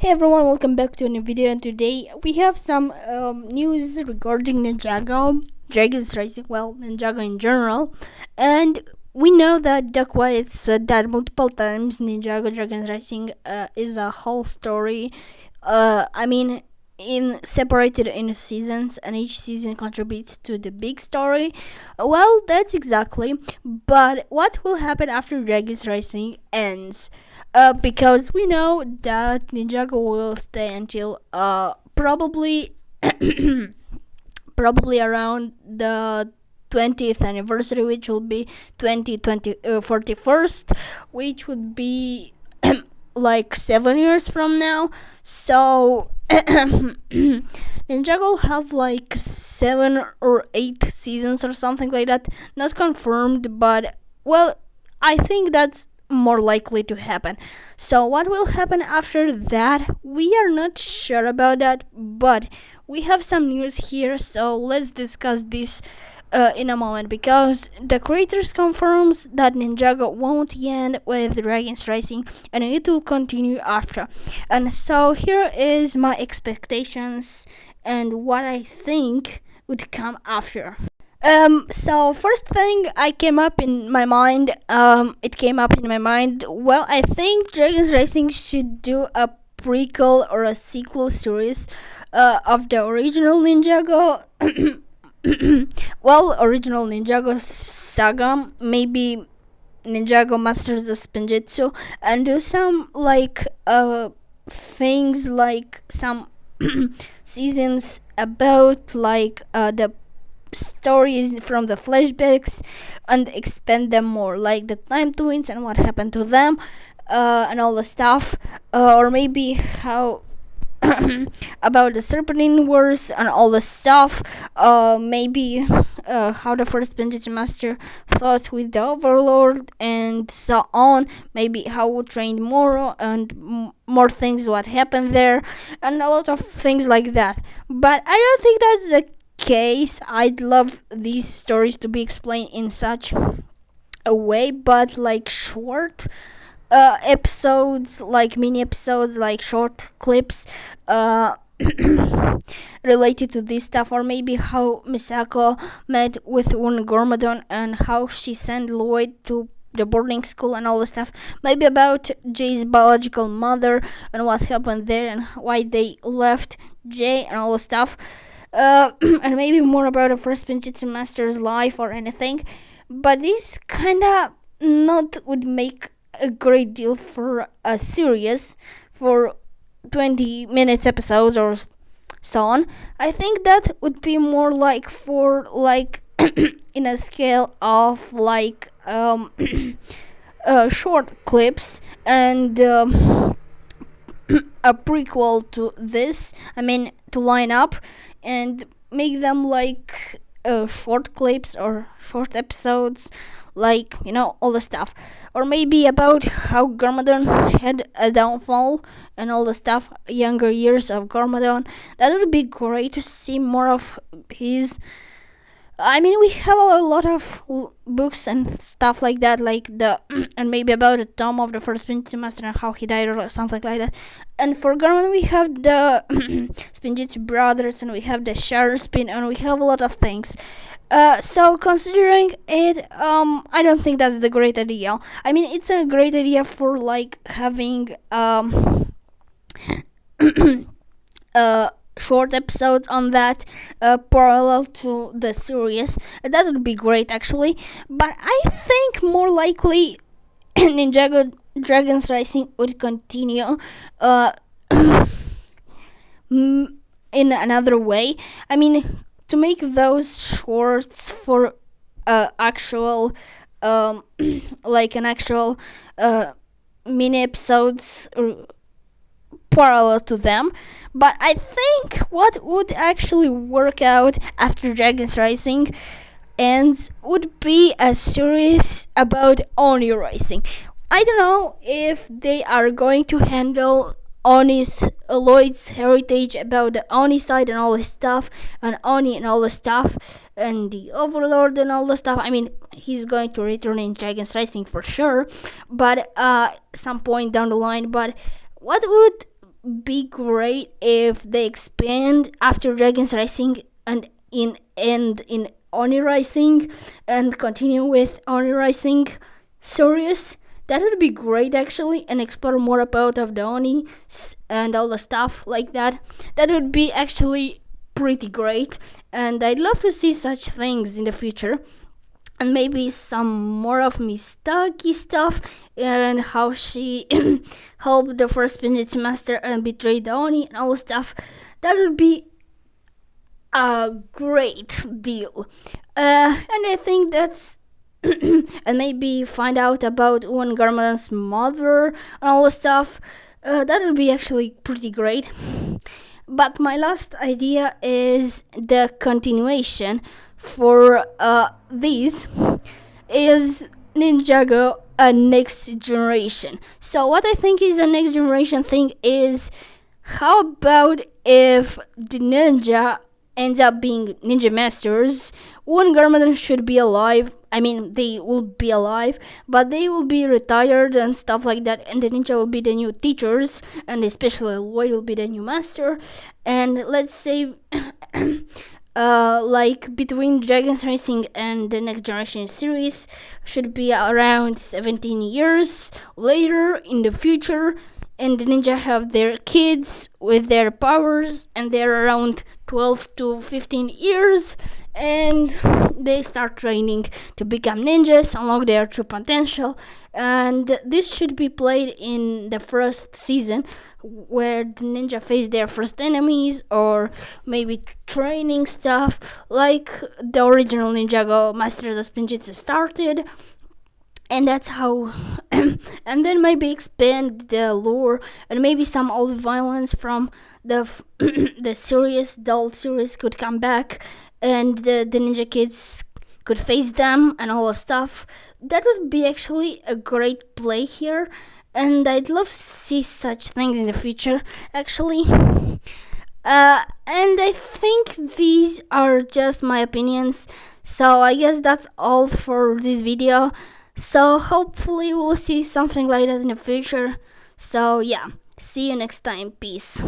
Hey everyone, welcome back to a new video, and today we have some news regarding Ninjago, Dragon's Racing, Ninjago in general. And we know that Duck White said that multiple times Ninjago Dragon's Racing is a whole story. Separated in seasons, and each season contributes to the big story. Well, that's exactly. But what will happen after Dragon's Racing ends? Because we know that Ninjago will stay until probably probably around the 20th anniversary, which will be 41st, which would be like 7 years from now. So Ninjago will have like 7 or 8 seasons or something like that. Not confirmed, but I think that's more likely to happen. So what will happen after that? We are not sure about that, but we have some news here, so let's discuss this in a moment, because the creators confirms that Ninjago won't end with Dragon's Rising and it will continue after. And so here is my expectations and what I think would come after. So first thing it came up in my mind, I think Dragon's Racing should do a prequel or a sequel series of the original Ninjago original Ninjago saga, maybe Ninjago Masters of Spinjitzu, and do some things like some seasons about the stories from the flashbacks and expand them more, like the time twins and what happened to them, and all the stuff, or maybe how about the Serpentine Wars and all the stuff, maybe how the first Spinjitzu Master fought with the Overlord and so on, maybe how we trained Moro and more things what happened there, and a lot of things like that. But I don't think that's the case. I'd love these stories to be explained in such a way, but like short episodes, like mini episodes, like short clips related to this stuff, or maybe how Misako met with one Gormadon and how she sent Lloyd to the boarding school and all the stuff, maybe about Jay's biological mother and what happened there and why they left Jay and all the stuff. And maybe more about the first Spinjitzu Master's life or anything. But this kinda not would make a great deal for a series for 20 minutes episodes or so on. I think that would be more like for in a scale of short clips and a prequel to this. To line up and make them like short clips or short episodes, all the stuff. Or maybe about how Garmadon had a downfall and all the stuff, younger years of Garmadon. That would be great to see more of his. We have a lot of books and stuff like that, and maybe about the Tom of the first Spinjitzu Master and how he died or something like that. And for Garmadon, we have the Spinjitzu brothers, and we have the Shadow Spin, and we have a lot of things. So considering it, I don't think that's the great idea. It's a great idea for having short episodes on that, parallel to the series. That would be great, actually. But I think more likely Ninjago Dragon's Rising would continue in another way. To make those shorts for actual an actual mini episodes parallel to them. But I think what would actually work out after Dragon's Rising ends would be a series about Oni Rising. I don't know if they are going to handle Lloyd's heritage about the Oni side and all this stuff, and Oni and all the stuff, and the Overlord and all the stuff. He's going to return in Dragon's Rising for sure, but some point down the line. But what would be great if they expand after Dragons Rising and in Oni Rising and continue with Oni Rising series. That would be great actually, and explore more about of the Oni and all the stuff like that. That would be actually pretty great, and I'd love to see such things in the future. And maybe some more of Mistaki stuff and how she helped the first Spinach Master and betrayed the Oni and all the stuff. That would be a great deal. And I think that's and maybe find out about Uwan Garmadon's mother and all the stuff. That would be actually pretty great. But my last idea is the continuation for these is Ninjago a next generation. So what I think is a next generation thing is, how about if the ninja ends up being ninja masters? One Garmadon should be alive. I mean, they will be alive, but they will be retired and stuff like that, and the ninja will be the new teachers, and especially Lloyd will be the new master. And let's say like between Dragons Racing and the Next Generation series should be around 17 years later in the future, and the ninja have their kids with their powers, and they're around 12 to 15 years, and they start training to become ninjas, unlock their true potential. And this should be played in the first season, where the ninja face their first enemies, or maybe training stuff like the original Ninjago Masters of Spinjitzu started. And that's how and then maybe expand the lore, and maybe some old violence from the the series, the old series could come back, and the ninja kids could face them and all the stuff. That would be actually a great play here, and I'd love to see such things in the future actually. And I think these are just my opinions, so I guess that's all for this video. So hopefully we'll see something like that in the future. So yeah, see you next time. Peace.